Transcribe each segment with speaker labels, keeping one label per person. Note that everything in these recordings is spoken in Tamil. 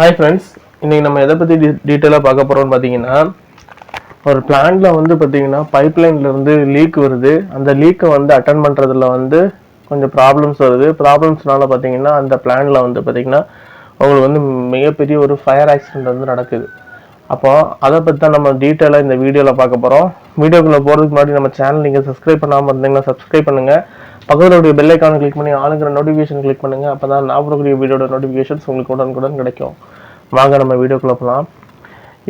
Speaker 1: ஹாய் ஃப்ரெண்ட்ஸ், இன்றைக்கி நம்ம எதை பற்றி டீட்டெயிலாக பார்க்க போகிறோம்னு பார்த்தீங்கன்னா, ஒரு பிளான்ட்டில் வந்து பார்த்தீங்கன்னா பைப்லைன்லேருந்து லீக் வருது. அந்த லீக்கை வந்து அட்டன் பண்ணுறதுல வந்து கொஞ்சம் ப்ராப்ளம்ஸ் வருது. ப்ராப்ளம்ஸ்னால பார்த்தீங்கன்னா அந்த பிளான்ட்டில் வந்து பார்த்தீங்கன்னா உங்களுக்கு வந்து மிகப்பெரிய ஒரு ஃபயர் ஆக்சிடென்ட் வந்து நடக்குது. அப்போ அதை பற்றி தான் நம்ம டீட்டெயிலாக இந்த வீடியோவில் பார்க்க போகிறோம். வீடியோக்குள்ளே போகிறதுக்கு முன்னாடி நம்ம சேனல் நீங்கள் சப்ஸ்கிரைப் பண்ணாமல் இருந்தீங்கன்னா சப்ஸ்கிரைப் பண்ணுங்கள். பக்கத்தில் பெல் ஐக்கானை கிளிக் பண்ணி ஆளுங்கிற நோட்டிஃபிகேஷன் கிளிக் பண்ணுங்கள். அப்போ தான் நான் போடக்கூடிய வீடியோட நோட்டிஃபிகேஷன்ஸ் உங்களுக்கு உடனுக்குடன் கிடைக்கும். வாங்க நம்ம வீடியோக்குள்ளே போகலாம்.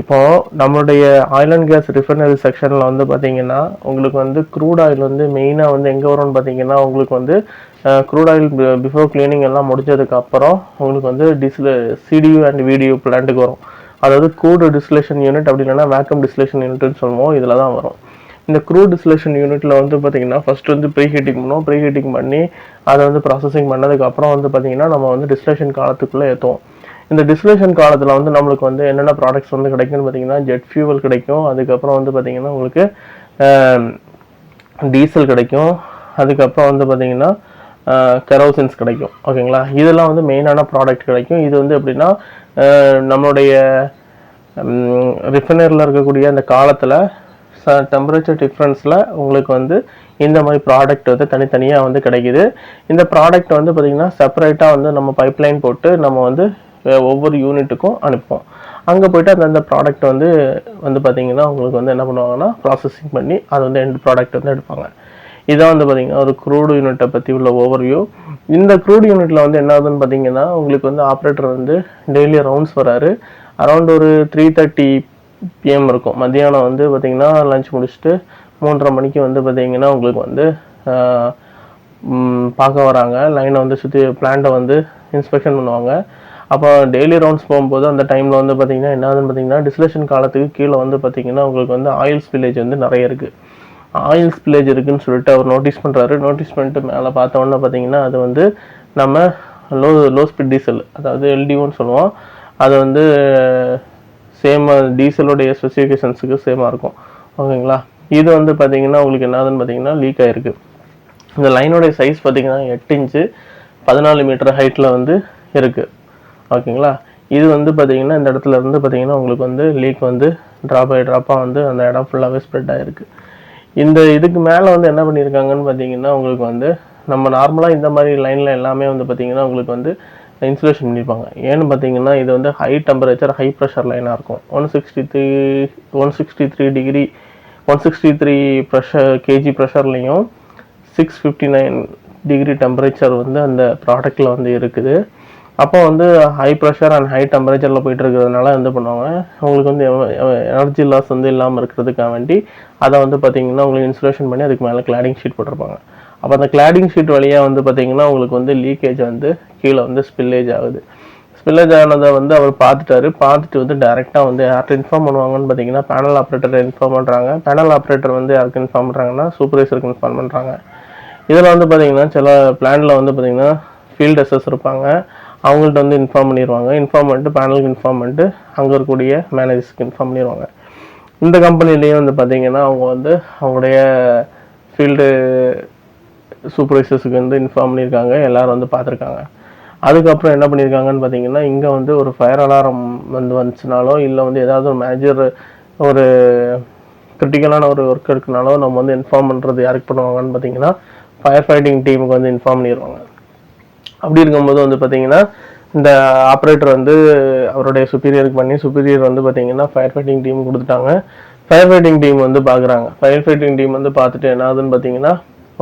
Speaker 1: இப்போது நம்மளுடைய ஆயில் அண்ட் கேஸ் ரிஃபைனரி செக்ஷனில் வந்து பார்த்தீங்கன்னா உங்களுக்கு வந்து க்ரூட் ஆயில் வந்து மெயினாக வந்து எங்கே வரும்னு பார்த்தீங்கன்னா உங்களுக்கு வந்து க்ரூட் ஆயில் பிஃபோர் கிளீனிங் எல்லாம் முடிஞ்சதுக்கப்புறம் உங்களுக்கு வந்து சிடியூ அண்ட் விடியூ பிளான்ட்டுக்கு வரும். அதாவது க்ரூட் டிஸ்டிலேஷன் யூனிட் அப்படி இல்லைன்னா வேக்கம் டிஸ்டிலேஷன் யூனிட்னு சொல்லுவோம். இதில் தான் வரும். இந்த க்ரூட் டிஸ்டிலேஷன் யூனிட்டில் வந்து பார்த்தீங்கன்னா ஃபஸ்ட்டு வந்து ப்ரீ ஹீட்டிங் பண்ணுவோம். ப்ரீ ஹீட்டிங் பண்ணி அதை வந்து ப்ராசஸிங் பண்ணதுக்கப்புறம் வந்து பார்த்தீங்கன்னா நம்ம வந்து டிஸ்டிலேஷன் காலத்துக்குள்ளே ஏற்றுவோம். இந்த டிஸ்டிலேஷன் காலத்தில் வந்து நம்மளுக்கு வந்து என்னென்ன ப்ராடக்ட்ஸ் வந்து கிடைக்கும்னு பார்த்தீங்கன்னா ஜெட் ஃபியூவல் கிடைக்கும். அதுக்கப்புறம் வந்து பார்த்தீங்கன்னா உங்களுக்கு டீசல் கிடைக்கும். அதுக்கப்புறம் வந்து பார்த்தீங்கன்னா கெரோசின்ஸ் கிடைக்கும். ஓகேங்களா, இதெல்லாம் வந்து மெயினான ப்ராடக்ட் கிடைக்கும். இது வந்து எப்படின்னா நம்மளுடைய ரிஃபைனரியில் இருக்கக்கூடிய அந்த காலத்தில் டெம்பரேச்சர் டிஃப்ரென்ஸில் உங்களுக்கு வந்து இந்த மாதிரி ப்ராடக்ட் வந்து தனித்தனியாக வந்து கிடைக்குது. இந்த ப்ராடக்ட் வந்து பார்த்திங்கன்னா செப்பரேட்டாக வந்து நம்ம பைப்லைன் போட்டு நம்ம வந்து ஒவ்வொரு யூனிட்டுக்கும் அனுப்புவோம். அங்கே போய்ட்டு அந்த ப்ராடக்ட் வந்து பார்த்திங்கன்னா உங்களுக்கு வந்து என்ன பண்ணுவாங்கன்னா ப்ராசஸிங் பண்ணி அது வந்து எண்ட் ப்ராடக்ட் வந்து எடுப்பாங்க. இதான் வந்து பார்த்திங்கன்னா ஒரு க்ரூட் யூனிட்டை பற்றி உள்ள ஓவர்வியூ. இந்த க்ரூட் யூனிட்டில் வந்து என்ன ஆகுதுன்னு பார்த்தீங்கன்னா உங்களுக்கு வந்து ஆப்ரேட்டர் வந்து டெய்லி ரவுண்ட்ஸ் வராரு. அரௌண்ட் ஒரு 3:30 PM இருக்கும். மத்தியானம் வந்து பார்த்திங்கன்னா லஞ்ச் முடிச்சுட்டு 3:30 மணிக்கு வந்து பார்த்திங்கன்னா உங்களுக்கு வந்து பார்க்க வராங்க. லைனை வந்து சுற்றி பிளான்ட்டை வந்து இன்ஸ்பெக்ஷன் பண்ணுவாங்க. அப்போ டெய்லி ரவுண்ட்ஸ் போகும்போது அந்த டைமில் வந்து பார்த்திங்கன்னா என்ன ஆகுதுன்னு பார்த்தீங்கன்னா டிஸ்டிலேஷன் காலத்துக்கு கீழே வந்து பார்த்திங்கன்னா உங்களுக்கு வந்து ஆயில் ஸ்பில்லேஜ் வந்து நிறைய இருக்குது. ஆயில் ஸ்பில்லேஜ் இருக்குதுன்னு சொல்லிட்டு அவர் நோட்டீஸ் பண்ணுறாரு. நோட்டீஸ் பண்ணிட்டு மேலே பார்த்தோன்னே பார்த்திங்கன்னா அது வந்து நம்ம லோ ஸ்பீட் டீசல், அதாவது LDOன்னு சொல்லுவோம். அது வந்து சேமாக டீசலோடைய ஸ்பெசிஃபிகேஷன்ஸுக்கு சேமாக இருக்கும். ஓகேங்களா, இது வந்து பார்த்திங்கன்னா உங்களுக்கு என்னதுன்னு பார்த்தீங்கன்னா லீக் ஆகிருக்கு. இந்த லைனோடைய சைஸ் பார்த்திங்கன்னா 8 இன்ச்சு 14 மீட்டர் ஹைட்டில் வந்து இருக்குது. ஓகேங்களா, இது வந்து பார்த்திங்கன்னா இந்த இடத்துல இருந்து பார்த்திங்கன்னா உங்களுக்கு வந்து லீக் வந்து ட்ராப்பாக வந்து அந்த இடம் ஃபுல்லாகவே ஸ்ப்ரெட் ஆகிருக்கு. இந்த இதுக்கு மேலே வந்து என்ன பண்ணியிருக்காங்கன்னு பார்த்தீங்கன்னா உங்களுக்கு வந்து நம்ம நார்மலாக இந்த மாதிரி லைனில் எல்லாமே வந்து பார்த்திங்கன்னா உங்களுக்கு வந்து இன்சுலேஷன் பண்ணியிருப்பாங்க. ஏன்னு பார்த்தீங்கன்னா இது வந்து ஹை டெம்பரேச்சர் ஹை ப்ரெஷர் லைனாக இருக்கும். 163 kg ப்ரெஷர்லையும் 659 டிகிரி டெம்பரேச்சர் வந்து அந்த ப்ராடக்டில் வந்து இருக்குது. அப்போ வந்து ஹை ப்ரெஷர் அண்ட் ஹை டெம்பரேச்சரில் போயிட்டு இருக்கிறதுனால என்ன பண்ணுவாங்க உங்களுக்கு வந்து எனர்ஜி லாஸ் வந்து இல்லாமல் இருக்கிறதுக்காக வேண்டி அதை வந்து பார்த்திங்கன்னா உங்களுக்கு இன்சுலேஷன் பண்ணி அதுக்கு மேலே கிளாடிங் ஷீட் போட்டிருப்பாங்க. அப்போ அந்த கிளாடிங் ஷீட் வழியாக வந்து பார்த்திங்கன்னா உங்களுக்கு வந்து லீக்கேஜ் வந்து கீழே வந்து ஸ்பில்லேஜ் ஆகுது. ஸ்பில்லேஜ் ஆனதை வந்து அவர் பார்த்துட்டு வந்து டேரெக்டாக வந்து யார்கிட்ட இன்ஃபார்ம் பண்ணுவாங்கன்னு பார்த்தீங்கன்னா பேனல் ஆப்ரேட்டரை இன்ஃபார்ம் பண்ணுறாங்க. பேனல் ஆப்ரேட்டர் வந்து யாருக்கு இன்ஃபார்ம் பண்ணுறாங்கன்னா சூப்பர்வைசருக்கு இன்ஃபார்ம் பண்ணுறாங்க. இதில் வந்து பார்த்திங்கன்னா சில பிளானில் வந்து பார்த்திங்கன்னா ஃபீல்ட் அசஸ் இருப்பாங்க. அவங்கள்ட்ட வந்து இன்ஃபார்ம் பண்ணிடுவாங்க. இன்ஃபார்ம் பண்ணிட்டு பேனலுக்கு இன்ஃபார்ம் பண்ணிட்டு அங்கே இருக்கக்கூடிய மேனேஜர்ஸ்க்கு இன்ஃபார்ம் பண்ணிடுவாங்க. இந்த கம்பெனிலேயே வந்து பார்த்திங்கன்னா அவங்க வந்து அவங்களுடைய ஃபீல்டு சூப்பர்வைசர்ஸுக்கு வந்து இன்ஃபார்ம் பண்ணியிருக்காங்க. எல்லோரும் வந்து பார்த்துருக்காங்க. அதுக்கப்புறம் என்ன பண்ணியிருக்காங்கன்னு பார்த்தீங்கன்னா இங்கே வந்து ஒரு ஃபயர் அலாரம் வந்து வந்துச்சுனாலோ இல்லை வந்து ஏதாவது ஒரு மேஜர் ஒரு கிரிட்டிக்கலான ஒரு ஒர்க் இருக்குனாலோ நம்ம வந்து இன்ஃபார்ம் பண்ணுறது யாருக்கு பண்ணுவாங்கன்னு பார்த்தீங்கன்னா ஃபயர் ஃபைட்டிங் டீமுக்கு வந்து இன்ஃபார்ம் பண்ணிடுவாங்க. அப்படி இருக்கும்போது வந்து பார்த்திங்கன்னா இந்த ஆப்ரேட்டர் வந்து அவருடைய சுப்பீரியருக்கு பண்ணி சுப்பீரியர் வந்து பார்த்திங்கன்னா ஃபயர் ஃபைட்டிங் டீம் கொடுத்துட்டாங்க. ஃபயர் ஃபைட்டிங் டீம் வந்து பார்க்குறாங்க. ஃபயர் ஃபைட்டிங் டீம் வந்து பார்த்துட்டு என்ன ஆகுதுன்னு பார்த்தீங்கன்னா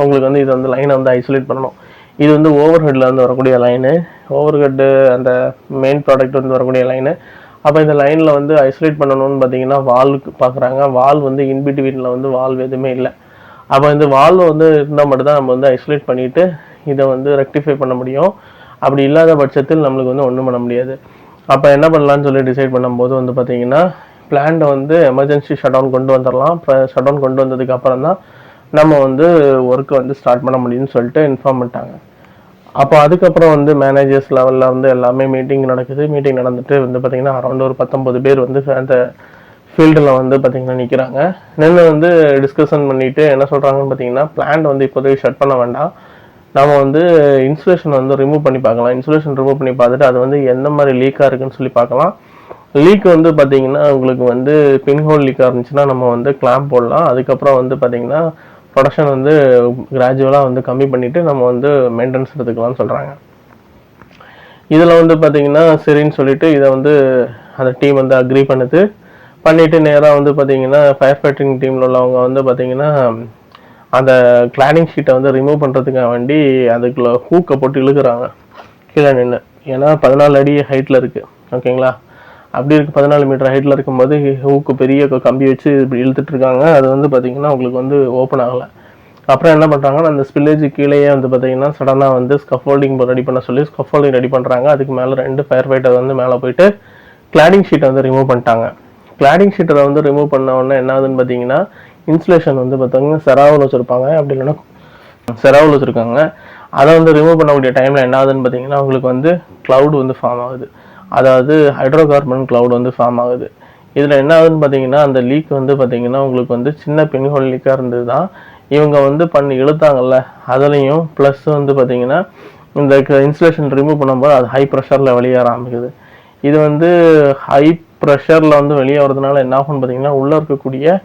Speaker 1: உங்களுக்கு வந்து இது வந்து லைனை வந்து ஐசோலேட் பண்ணணும். இது வந்து ஓவர் ஹெட்டில் வந்து வரக்கூடிய லைனு, ஓவர் ஹெட்டு அந்த மெயின் ப்ராடக்ட் வந்து வரக்கூடிய லைனு. அப்போ இந்த லைனில் வந்து ஐசோலேட் பண்ணணும்னு பார்த்தீங்கன்னா வால்வுக்கு பார்க்குறாங்க. வால்வ் வந்து இன்பிட்வீனில் வந்து வால்வ் எதுவுமே இல்லை. அப்போ இந்த வால்வ் வந்து இருந்தால் மட்டும்தான் நம்ம வந்து ஐசோலேட் பண்ணிவிட்டு இதை வந்து ரெக்டிஃபை பண்ண முடியும். அப்படி இல்லாத பட்சத்தில் நம்மளுக்கு வந்து ஒன்றும் பண்ண முடியாது. அப்போ என்ன பண்ணலான்னு சொல்லி டிசைட் பண்ணும்போது வந்து பார்த்திங்கன்னா பிளான்ட்டை வந்து எமர்ஜென்சி ஷட் டவுன் கொண்டு வந்துடலாம். ஷட் டவுன் கொண்டு வந்ததுக்கு அப்புறம் தான் நம்ம வந்து ஒர்க்கை வந்து ஸ்டார்ட் பண்ண முடியும்னு சொல்லிட்டு இன்ஃபார்ம் பண்ணிட்டாங்க. அப்போ அதுக்கப்புறம் வந்து மேனேஜர்ஸ் லெவலில் வந்து எல்லாமே மீட்டிங் நடக்குது. மீட்டிங் நடந்துட்டு வந்து பார்த்திங்கன்னா அரௌண்ட் ஒரு 19 பேர் வந்து அந்த ஃபீல்டில் வந்து பார்த்திங்கன்னா நிற்கிறாங்க. நின்று வந்து டிஸ்கஷன் பண்ணிவிட்டு என்ன சொல்கிறாங்கன்னு பார்த்தீங்கன்னா பிளான்ட் வந்து இப்போதைக்கு ஷட் பண்ண வேண்டாம். நம்ம வந்து இன்சுலேஷன் வந்து ரிமூவ் பண்ணி பார்க்கலாம். இன்சுலேஷன் ரிமூவ் பண்ணி பார்த்துட்டு அது வந்து எந்த மாதிரி லீக்காக இருக்குன்னு சொல்லி பார்க்கலாம். லீக் வந்து பார்த்தீங்கன்னா உங்களுக்கு வந்து பின்ஹோல் லீக்காக இருந்துச்சுன்னா நம்ம வந்து கிளாம்ப் போடலாம். அதுக்கப்புறம் வந்து பார்த்தீங்கன்னா ப்ரொடக்ஷன் வந்து கிராஜுவலாக வந்து கம்மி பண்ணிவிட்டு நம்ம வந்து மெயின்டெனன்ஸ் எடுத்துக்கலாம்னு சொல்கிறாங்க. இதில் வந்து பார்த்தீங்கன்னா சரின்னு சொல்லிட்டு இதை வந்து அந்த டீம் வந்து அக்ரி பண்ணிவிட்டு நேராக வந்து பார்த்தீங்கன்னா ஃபயர் ஃபைட்டிங் டீமில் உள்ளவங்க வந்து பார்த்தீங்கன்னா அந்த கிளாடிங் ஷீட்டை வந்து ரிமூவ் பண்ணுறதுக்காக வேண்டி அதுக்குள்ள ஹூக்கை போட்டு இழுக்கிறாங்க கீழே நின்று. ஏன்னா 14 அடி ஹைட்டில் இருக்குது, ஓகேங்களா. அப்படி இருக்கு 14 மீட்டர் ஹைட்டில் இருக்கும்போது ஹூக்கு பெரிய கம்பி வச்சு இப்படி இழுத்துட்டு இருக்காங்க. அது வந்து பார்த்தீங்கன்னா உங்களுக்கு வந்து ஓப்பன் ஆகலை. அப்புறம் என்ன பண்ணுறாங்கன்னா அந்த ஸ்பில்லேஜ் கீழேயே வந்து பார்த்தீங்கன்னா சடனாக வந்து ஸ்கஃபோல்டிங் ரெடி பண்ண சொல்லி ஸ்கஃபோல்டிங் ரெடி பண்ணுறாங்க. அதுக்கு மேலே 2 ஃபயர் ஃபைட்டர் வந்து மேலே போயிட்டு கிளாடிங் ஷீட்டை வந்து ரிமூவ் பண்ணிட்டாங்க. கிளாடிங் ஷீட்டரை வந்து ரிமூவ் பண்ண உடனே என்ன ஆகுதுன்னு பார்த்தீங்கன்னா இன்சுலேஷன் வந்து பார்த்தீங்கன்னா செராவில் வச்சுருப்பாங்க, அப்படி இல்லைன்னா செராவில் வச்சுருக்காங்க. அதை வந்து ரிமூவ் பண்ணக்கூடிய டைமில் என்ன ஆகுதுன்னு பார்த்தீங்கன்னா உங்களுக்கு வந்து க்ளவுட் வந்து ஃபார்ம் ஆகுது. அதாவது ஹைட்ரோ கார்பன் க்ளவுட் வந்து ஃபார்ம் ஆகுது. இதில் என்ன ஆகுதுன்னு பார்த்தீங்கன்னா அந்த லீக் வந்து பார்த்தீங்கன்னா உங்களுக்கு வந்து சின்ன பின்ஹோல் லீக்காக இருந்தது தான் இவங்க வந்து பண்ணி இழுத்தாங்கல்ல, அதுலேயும் ப்ளஸ் வந்து பார்த்தீங்கன்னா இந்த இன்சுலேஷன் ரிமூவ் பண்ணும்போது அது ஹை ப்ரெஷரில் வெளியேற ஆரம்பிக்குது. இது வந்து ஹை ப்ரெஷரில் வந்து வெளியே வரதுனால என்ன ஆகும்னு பார்த்தீங்கன்னா உள்ளே இருக்கக்கூடிய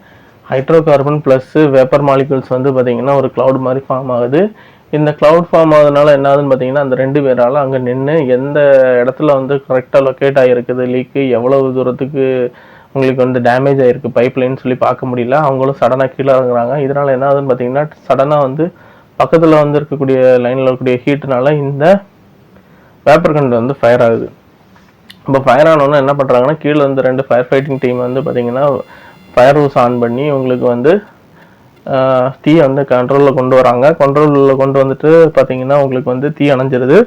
Speaker 1: hydro carbon plus vapour molecules வந்து பார்த்தீங்கன்னா ஒரு க்ளவுட் மாதிரி ஃபார்ம் ஆகுது. இந்த க்ளவுட் ஃபார்ம் ஆகுதுனால என்ன ஆகுதுன்னு பார்த்தீங்கன்னா அந்த 2 பேரால் அங்கே நின்று எந்த இடத்துல வந்து கரெக்டாக லொக்கேட் ஆகிருக்குது லீக்கு, எவ்வளவு தூரத்துக்கு உங்களுக்கு வந்து டேமேஜ் ஆகிருக்கு பைப்லைன்னு சொல்லி பார்க்க முடியல. அவங்களும் சடனாக கீழே இறங்குறாங்க. இதனால் என்ன ஆகுதுன்னு பார்த்தீங்கன்னா சடனாக வந்து பக்கத்தில் வந்து இருக்கக்கூடிய லைனில் இருக்கக்கூடிய ஹீட்டுனால இந்த வேப்பர் கண்ட் வந்து ஃபயர் ஆகுது. இப்போ ஃபயர் ஆனோன்னா என்ன பண்ணுறாங்கன்னா கீழே வந்து 2 ஃபயர் ஃபைட்டிங் டீம் வந்து பார்த்தீங்கன்னா ஃபயர் ஹவுஸ் ஆன் பண்ணி உங்களுக்கு வந்து தீயை வந்து கண்ட்ரோலில் கொண்டு வராங்க. கண்ட்ரோலில் கொண்டு வந்துட்டு பார்த்தீங்கன்னா உங்களுக்கு வந்து தீ அணைஞ்சிருது.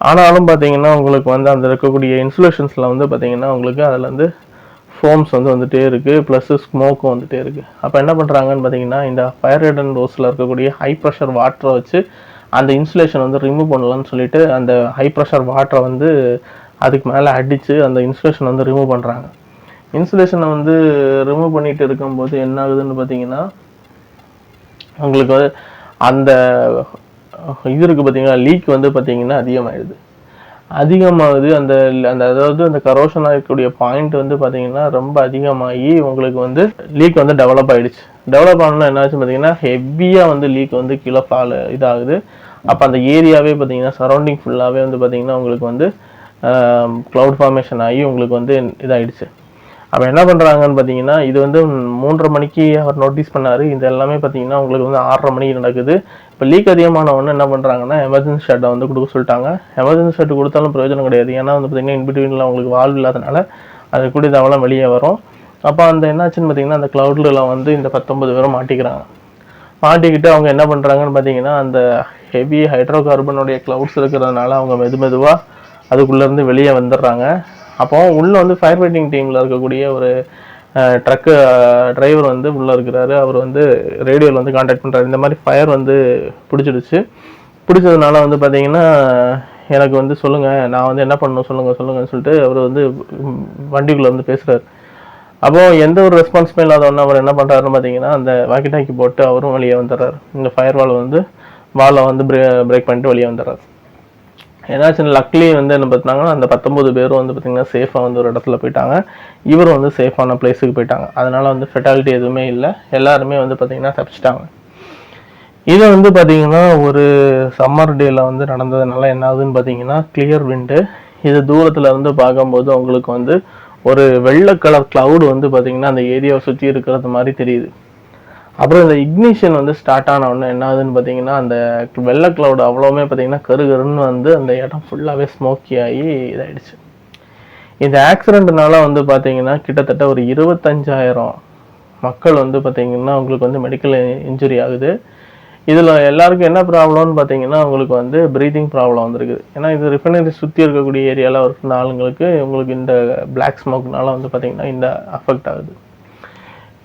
Speaker 1: ஆனாலும் பார்த்தீங்கன்னா உங்களுக்கு வந்து அந்த இருக்கக்கூடிய இன்சுலேஷன்ஸில் வந்து பார்த்தீங்கன்னா உங்களுக்கு அதில் வந்து ஃபோம்ஸ் வந்து வந்துகிட்டே இருக்குது, ப்ளஸ் ஸ்மோக்கும் வந்துகிட்டே இருக்குது. அப்போ என்ன பண்ணுறாங்கன்னு பார்த்தீங்கன்னா இந்த ஃபயர் ஹைட்ரன்ட் ஹவுஸில் இருக்கக்கூடிய ஹை ப்ரெஷர் வாட்டரை வச்சு அந்த இன்சுலேஷன் வந்து ரிமூவ் பண்ணலான்னு சொல்லிட்டு அந்த ஹை ப்ரெஷர் வாட்டரை வந்து அதுக்கு மேலே அடித்து அந்த இன்சுலேஷன் வந்து ரிமூவ் பண்ணுறாங்க. இன்சுலேஷனை வந்து ரிமூவ் பண்ணிட்டு இருக்கும்போது என்ன ஆகுதுன்னு பார்த்தீங்கன்னா உங்களுக்கு அந்த இது இருக்குது பார்த்தீங்கன்னா லீக் வந்து பார்த்தீங்கன்னா அதிகமாகுது. அந்த அதாவது அந்த கரோஷனாக இருக்கக்கூடிய பாயிண்ட் வந்து பார்த்தீங்கன்னா ரொம்ப அதிகமாகி உங்களுக்கு வந்து லீக் வந்து டெவலப் ஆகிடுச்சு. டெவலப் ஆனோன்னா என்ன ஆச்சு பார்த்தீங்கன்னா ஹெவியாக வந்து லீக் வந்து கீழே ஃபால் இதாகுது. அப்போ அந்த ஏரியாவே பார்த்தீங்கன்னா சரௌண்டிங் ஃபுல்லாகவே வந்து பார்த்தீங்கன்னா உங்களுக்கு வந்து க்ளவுட் ஃபார்மேஷன் ஆகி உங்களுக்கு வந்து இதாகிடுச்சு. அப்போ என்ன பண்ணுறாங்கன்னு பார்த்தீங்கன்னா இது வந்து 3:30 மணிக்கு அவர் நோட்டீஸ் பண்ணார். இது எல்லாமே பார்த்தீங்கன்னா உங்களுக்கு வந்து 6:30 மணிக்கு நடக்குது. இப்போ லீக் அதிகமான ஒன்று என்ன பண்ணுறாங்கன்னா எமர்ஜென்சி ஷட்டை வந்து கொடுக்க சொல்லிட்டாங்க. எமர்ஜென்சி ஷட்டு கொடுத்தாலும் பிரயோஜனம் கிடையாது. ஏன்னா வந்து பார்த்தீங்கன்னா இன்பிட்வீனில் உங்களுக்கு வால்வ் இல்லாதனால அது கூடி தவளம் வெளியே வரும். அப்போ அந்த என்னாச்சுன்னு பார்த்தீங்கன்னா அந்த க்ளவுடில் வந்து இந்த 19 பேரும் மாட்டிக்கிறாங்க. மாட்டிக்கிட்டு அவங்க என்ன பண்ணுறாங்கன்னு பார்த்தீங்கன்னா அந்த ஹெவி ஹைட்ரோ கார்பனுடைய க்ளவுட்ஸ் இருக்கிறதுனால அவங்க மெதுவாக அதுக்குள்ளேருந்து வெளியே வந்துடுறாங்க. அப்போ உள்ளே வந்து ஃபயர் ஃபைட்டிங் டீமில் இருக்கக்கூடிய ஒரு ட்ரக்கு டிரைவர் வந்து உள்ளே இருக்கிறாரு. அவர் வந்து ரேடியோவில் வந்து கான்டாக்ட் பண்ணுறாரு. இந்த மாதிரி ஃபயர் வந்து பிடிச்சதுனால வந்து பார்த்தீங்கன்னா எனக்கு வந்து சொல்லுங்கள், நான் வந்து என்ன பண்ணணும் சொல்லுங்கன்னு சொல்லிட்டு அவர் வந்து வண்டிக்குள்ளே வந்து பேசுகிறார். அப்போது எந்த ஒரு ரெஸ்பான்ஸுமே இல்லாதவொன்னே அவர் என்ன பண்ணுறாருன்னு பார்த்தீங்கன்னா அந்த வாக்கி டாக்கி போட்டு அவரும் வெளியே வந்துடுறாரு. இந்த ஃபயர் வாலை வந்து பிரேக் பண்ணிட்டு வெளியே வந்துடுறாரு. ஏன்னாச்சும் லக்லி வந்து என்ன பார்த்தாங்கன்னா அந்த 19 பேரும் வந்து பார்த்திங்கன்னா சேஃபாக வந்து ஒரு இடத்துல போயிட்டாங்க. இவரும் வந்து சேஃபான பிளேஸுக்கு போயிட்டாங்க. அதனால் வந்து ஃபெட்டாலிட்டி எதுவுமே இல்லை, எல்லாருமே வந்து பார்த்திங்கன்னா தப்பிச்சிட்டாங்க. இதை வந்து பார்த்திங்கன்னா ஒரு சம்மர் டேயில் வந்து நடந்ததுனால என்ன ஆகுதுன்னு பார்த்தீங்கன்னா கிளியர் விண்டு. இது தூரத்தில் வந்து பார்க்கும்போது உங்களுக்கு வந்து ஒரு வெள்ளை கலர் க்ளவுடு வந்து பார்த்திங்கன்னா அந்த ஏரியாவை சுற்றி இருக்கிறது மாதிரி தெரியுது. அப்புறம் இந்த இக்னிஷன் வந்து ஸ்டார்ட் ஆன உடனே என்ன ஆகுதுன்னு பார்த்தீங்கன்னா அந்த வெள்ளை க்ளவுட் அவ்வளோவுமே பார்த்தீங்கன்னா கருகருன்னு வந்து அந்த இடம் ஃபுல்லாகவே ஸ்மோக்கி ஆகி இதாகிடுச்சு. இந்த ஆக்சிடென்ட்னால வந்து பார்த்தீங்கன்னா கிட்டத்தட்ட ஒரு 25,000 மக்கள் வந்து பார்த்தீங்கன்னா உங்களுக்கு வந்து மெடிக்கல் இன்ஜுரி ஆகுது. இதில் எல்லாருக்கும் என்ன ப்ராப்ளம்னு பார்த்தீங்கன்னா உங்களுக்கு வந்து ப்ரீதிங் ப்ராப்ளம் வந்துருக்குது. ஏன்னா இது ரிஃபைனரி சுற்றி இருக்கக்கூடிய ஏரியாவில் இருக்கிற ஆளுங்களுக்கு உங்களுக்கு இந்த பிளாக் ஸ்மோக்னால வந்து பார்த்தீங்கன்னா இந்த அஃபெக்ட் ஆகுது.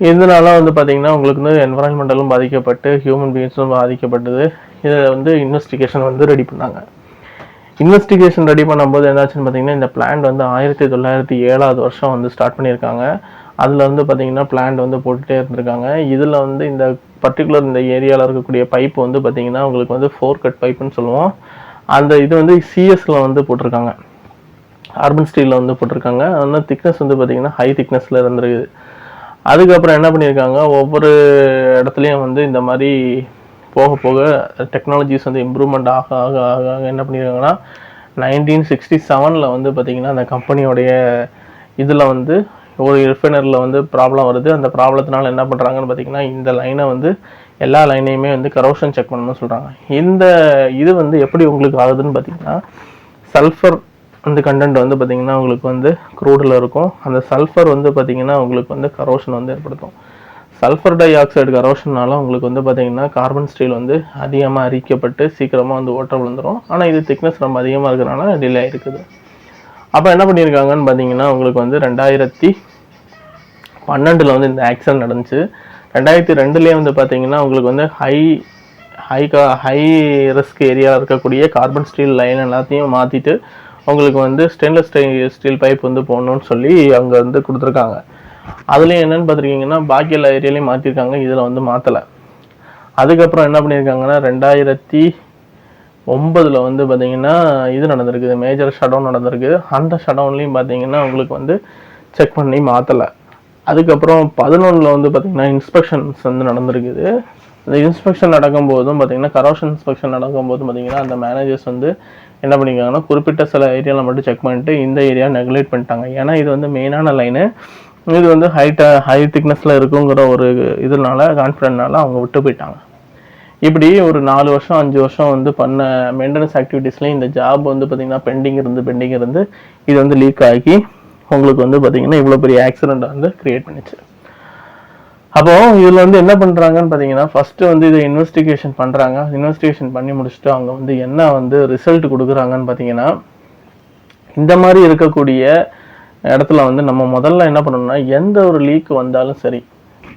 Speaker 1: இதனால வந்து பார்த்தீங்கன்னா உங்களுக்கு வந்து என்வரான்மெண்டலும் பாதிக்கப்பட்டு ஹியூமன் பீயிங்ஸும் பாதிக்கப்பட்டது. இதை வந்து இன்வெஸ்டிகேஷன் வந்து ரெடி பண்ணாங்க. இன்வெஸ்டிகேஷன் ரெடி பண்ணும்போது என்னாச்சுன்னு பார்த்தீங்கன்னா இந்த பிளான்ட் வந்து 1907 வந்து ஸ்டார்ட் பண்ணியிருக்காங்க. அதில் வந்து பார்த்திங்கன்னா பிளான்ட் வந்து போட்டுகிட்டே இருந்திருக்காங்க. இதில் வந்து இந்த பர்டிகுலர் இந்த ஏரியாவில் இருக்கக்கூடிய பைப் வந்து பார்த்திங்கன்னா உங்களுக்கு வந்து 4 கட் பைப்புன்னு சொல்லுவோம். அந்த இது வந்து சிஎஸ்ல வந்து போட்டிருக்காங்க, கார்பன் ஸ்டீலில் வந்து போட்டிருக்காங்க. அதனால் திக்னஸ் வந்து பார்த்திங்கன்னா ஹை திக்னஸில் இருந்திருக்குது. அதுக்கப்புறம் என்ன பண்ணியிருக்காங்க, ஒவ்வொரு இடத்துலையும் வந்து இந்த மாதிரி போக போக டெக்னாலஜிஸ் வந்து இம்ப்ரூவ்மெண்ட் ஆக ஆக ஆக ஆக என்ன பண்ணியிருக்காங்கன்னா 1967 வந்து பார்த்திங்கன்னா அந்த கம்பெனியோடைய இதில் வந்து ஒரு ரிஃபைனரியில் வந்து ப்ராப்ளம் வருது. அந்த ப்ராப்ளத்தினால என்ன பண்ணுறாங்கன்னு பார்த்திங்கன்னா இந்த லைனை வந்து எல்லா லைனையுமே வந்து கரோஷன் செக் பண்ணணும்னு சொல்கிறாங்க. இந்த இது வந்து எப்படி உங்களுக்கு ஆகுதுன்னு பார்த்திங்கன்னா சல்ஃபர் அந்த கண்டென்ட் வந்து பார்த்திங்கன்னா உங்களுக்கு வந்து க்ரூடில் இருக்கும். அந்த சல்ஃபர் வந்து பார்த்திங்கன்னா உங்களுக்கு வந்து கரோஷன் வந்து ஏற்படுத்தும். சல்ஃபர் டை ஆக்சைடு கரோஷனால உங்களுக்கு வந்து பார்த்திங்கன்னா கார்பன் ஸ்டீல் வந்து அதிகமாக அரிக்கப்பட்டு சீக்கிரமாக வந்து ஓட்ட விழுந்துடும். ஆனால் இது திக்னஸ் ரொம்ப அதிகமாக இருக்கிறனால டிலே இருக்குது. அப்போ என்ன பண்ணியிருக்காங்கன்னு பார்த்தீங்கன்னா உங்களுக்கு வந்து 2012 வந்து இந்த ஆக்சிடென்ட் நடந்துச்சு. 2002 வந்து பார்த்தீங்கன்னா உங்களுக்கு வந்து ஹை ரிஸ்க் ஏரியாவில் இருக்கக்கூடிய கார்பன் ஸ்டீல் லைன் எல்லாத்தையும் மாற்றிட்டு உங்களுக்கு வந்து ஸ்டெயின்லெஸ் ஸ்டீல் பைப் வந்து போடணும்னு சொல்லி அவங்க வந்து கொடுத்துருக்காங்க. அதுலேயும் என்னென்னு பார்த்துருக்கீங்கன்னா பாக்கி எல்லா ஏரியாலையும் மாற்றிருக்காங்க, இதில் வந்து மாற்றலை. அதுக்கப்புறம் என்ன பண்ணியிருக்காங்கன்னா 2009 வந்து பார்த்தீங்கன்னா இது நடந்திருக்குது, மேஜர் ஷட்டவுன் நடந்திருக்குது. அந்த ஷட்டவுன்லேயும் பார்த்தீங்கன்னா உங்களுக்கு வந்து செக் பண்ணி மாற்றலை. அதுக்கப்புறம் 2011 வந்து பார்த்தீங்கன்னா இன்ஸ்பெக்ஷன்ஸ் வந்து நடந்திருக்குது. இந்த இன்ஸ்பெக்ஷன் நடக்கும்போதும் பார்த்தீங்கன்னா கரோஷன் இன்ஸ்பெக்ஷன் நடக்கும்போதும் பார்த்தீங்கன்னா அந்த மேனேஜர்ஸ் வந்து என்ன பண்ணியிருக்காங்கன்னா குறிப்பிட்ட சில ஏரியாவில் மட்டும் செக் பண்ணிட்டு இந்த ஏரியா நெக்லெக்ட் பண்ணிட்டாங்க. ஏன்னா இது வந்து மெயினான லைனு, இது வந்து ஹை திக்னஸில் இருக்குங்கிற ஒரு இதனால கான்ஃபிடென்ட்னால அவங்க விட்டு போயிட்டாங்க. இப்படி ஒரு 4 வருஷம் 5 வருஷம் வந்து பண்ண மெயின்டெனன்ஸ் ஆக்டிவிட்டீஸ்லேயும் இந்த ஜாப் வந்து பார்த்திங்கன்னா பெண்டிங் இருந்து இது வந்து லீக் ஆகி உங்களுக்கு வந்து பார்த்திங்கன்னா இவ்வளோ பெரிய ஆக்சிடெண்ட் வந்து க்ரியேட் பண்ணிச்சு. அப்போது இதில் வந்து என்ன பண்ணுறாங்கன்னு பார்த்தீங்கன்னா ஃபஸ்ட்டு வந்து இதை இன்வெஸ்டிகேஷன் பண்ணுறாங்க. இன்வெஸ்டிகேஷன் பண்ணி முடிச்சுட்டு அவங்க வந்து என்ன வந்து ரிசல்ட் கொடுக்குறாங்கன்னு பார்த்தீங்கன்னா இந்த மாதிரி இருக்கக்கூடிய இடத்துல வந்து நம்ம முதல்ல என்ன பண்ணணும்னா எந்த ஒரு லீக் வந்தாலும் சரி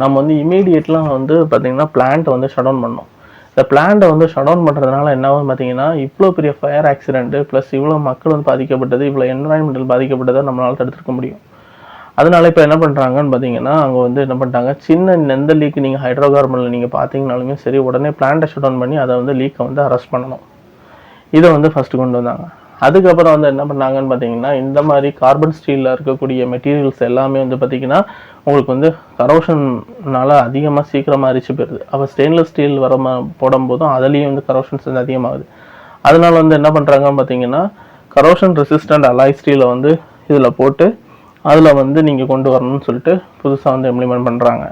Speaker 1: நம்ம வந்து இமீடியட்லாம் வந்து பார்த்திங்கன்னா பிளான்ட்டை வந்து ஷட் டவுன் பண்ணணும். இந்த பிளான்ட்டை வந்து ஷட் டவுன் பண்ணுறதுனால என்ன ஆகும் பார்த்தீங்கன்னா இவ்வளோ பெரிய ஃபயர் ஆக்சிடென்ட்டு ப்ளஸ் இவ்வளோ மக்கள் வந்து பாதிக்கப்பட்டது, இவ்வளோ என்வரான்மெண்டல் பாதிக்கப்பட்டதை நம்மளால் தடுத்துருக்க முடியும். அதனால இப்போ என்ன பண்ணுறாங்கன்னு பார்த்தீங்கன்னா அவங்க வந்து என்ன பண்ணிட்டாங்க, சின்ன எந்த லீக் நீங்கள் ஹைட்ரோ கார்பனில் நீங்கள் பார்த்தீங்கனாலுமே சரி உடனே பிளான்ட்டை ஷட் டவுன் பண்ணி அதை வந்து லீக்கை வந்து அரெஸ்ட் பண்ணணும். இதை வந்து ஃபஸ்ட்டு கொண்டு வந்தாங்க. அதுக்கப்புறம் வந்து என்ன பண்ணாங்கன்னு பார்த்தீங்கன்னா இந்த மாதிரி கார்பன் ஸ்டீலில் இருக்கக்கூடிய மெட்டீரியல்ஸ் எல்லாமே வந்து பார்த்திங்கன்னா உங்களுக்கு வந்து கரோஷன்னால அதிகமாக சீக்கிரமாக அரிச்சு போயிடுது. அப்போ ஸ்டெயின்லெஸ் ஸ்டீல் போடும்போதும் அதுலேயும் வந்து கரோஷன்ஸ் வந்து அதிகமாகுது. அதனால வந்து என்ன பண்ணுறாங்கன்னு பார்த்தீங்கன்னா கரோஷன் ரெசிஸ்டன்ட் அலாய் ஸ்டீலை வந்து இதில் போட்டு அதில் வந்து நீங்கள் கொண்டு வரணும்னு சொல்லிட்டு புதுசாக வந்து இம்ப்ளிமெண்ட் பண்ணுறாங்க.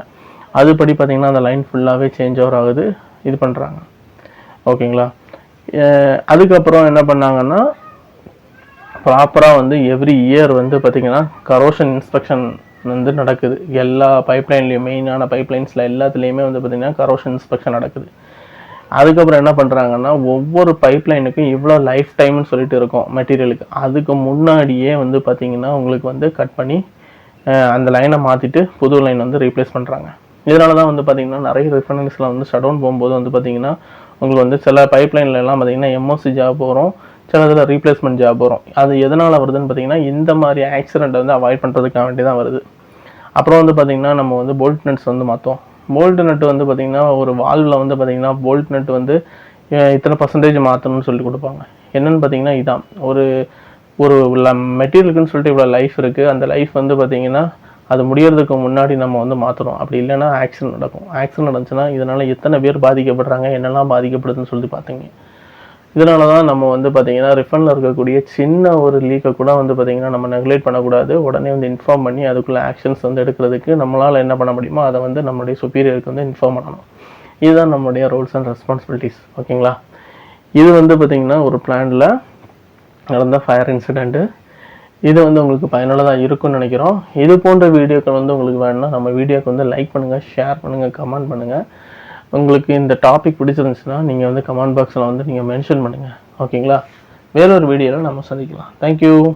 Speaker 1: அதுபடி பார்த்திங்கன்னா அந்த லைன் ஃபுல்லாகவே சேஞ்ச் ஓவர் ஆகுது, இது பண்ணுறாங்க. ஓகேங்களா. அதுக்கப்புறம் என்ன பண்ணாங்கன்னா ப்ராப்பராக வந்து எவ்ரி இயர் வந்து பார்த்திங்கன்னா கரோஷன் இன்ஸ்பெக்ஷன் வந்து நடக்குது. எல்லா பைப்லைன்லேயும் மெயினான பைப்லைன்ஸில் எல்லாத்துலேயுமே வந்து பார்த்திங்கன்னா கரோஷன் இன்ஸ்பெக்ஷன் நடக்குது. அதுக்கப்புறம் என்ன பண்ணுறாங்கன்னா ஒவ்வொரு பைப்லைனுக்கும் இவ்வளோ லைஃப் டைம்னு சொல்லிட்டு இருக்கும் மெட்டீரியலுக்கு. அதுக்கு முன்னாடியே வந்து பார்த்திங்கன்னா உங்களுக்கு வந்து கட் பண்ணி அந்த லைனை மாற்றிட்டு புது லைன் வந்து ரீப்ளேஸ் பண்ணுறாங்க. இதனால தான் வந்து பார்த்திங்கன்னா நிறைய ரிஃபைனரிஸில் வந்து ஷட் டவுன் போகும்போது வந்து பார்த்திங்கன்னா உங்களுக்கு வந்து சில பைப்லைன்லாம் பார்த்திங்கன்னா எம்ஓசி ஜாப் வரும், சில இதில் ரீப்ளேஸ்மெண்ட் ஜாப் வரும். அது எதனால் வருதுன்னு பார்த்திங்கன்னா இந்த மாதிரி ஆக்சிடென்ட் வந்து அவாய்ட் பண்ணுறதுக்காக வேண்டி தான் வருது. அப்புறம் வந்து பார்த்திங்கன்னா நம்ம வந்து போல்ட் நட்ஸ் வந்து மாற்றோம். போல்ட் நட்டு வந்து பார்த்திங்கன்னா ஒரு வால்வில் வந்து பார்த்திங்கன்னா போல்ட் நட்டு வந்து இத்தனை பர்சன்டேஜ் மாற்றணும்னு சொல்லி கொடுப்பாங்க. என்னென்னு பார்த்திங்கன்னா இதான் ஒரு மெட்டீரியலுக்குன்னு சொல்லிட்டு இவ்வளோ லைஃப் இருக்குது. அந்த லைஃப் வந்து பார்த்திங்கன்னா அது முடியறதுக்கு முன்னாடி நம்ம வந்து மாற்றணும். அப்படி இல்லைன்னா ஆக்சிடென்ட் நடக்கும். ஆக்சிடென்ட் நடந்துச்சுன்னா இதனால் எத்தனை பேர் பாதிக்கப்படுறாங்க, என்னெல்லாம் பாதிக்கப்படுதுன்னு சொல்லி பார்த்தீங்க. இதனால தான் நம்ம வந்து பார்த்திங்கன்னா ரிஃபனில் இருக்கக்கூடிய சின்ன ஒரு லீக்கை கூட வந்து பார்த்திங்கன்னா நம்ம நெக்லெக்ட் பண்ணக்கூடாது. உடனே வந்து இன்ஃபார்ம் பண்ணி அதுக்குள்ளே ஆக்ஷன்ஸ் வந்து எடுக்கிறதுக்கு நம்மளால் என்ன பண்ண முடியுமோ அதை வந்து நம்மளுடைய சுப்பீரியருக்கு வந்து இன்ஃபார்ம் பண்ணணும். இதுதான் நம்மளுடைய ரோல்ஸ் அண்ட் ரெஸ்பான்சிபிலிட்டிஸ். ஓகேங்களா. இது வந்து பார்த்திங்கன்னா ஒரு பிளானில் நடந்த ஃபயர் இன்சிடெண்ட்டு. இது வந்து உங்களுக்கு பயனுள்ளதாக இருக்கும்னு நினைக்கிறோம். இது போன்ற வீடியோக்கள் வந்து உங்களுக்கு வேணும்னா நம்ம வீடியோக்கு வந்து லைக் பண்ணுங்கள், ஷேர் பண்ணுங்கள், கமெண்ட் பண்ணுங்கள். உங்களுக்கு இந்த டாபிக் பிடிச்சிருந்துச்சுன்னா நீங்கள் வந்து கமெண்ட் பாக்ஸில் வந்து நீங்கள் மென்ஷன் பண்ணுங்கள். ஓகேங்களா. வேறொரு வீடியோவில் நம்ம சந்திக்கலாம். தேங்க்யூ.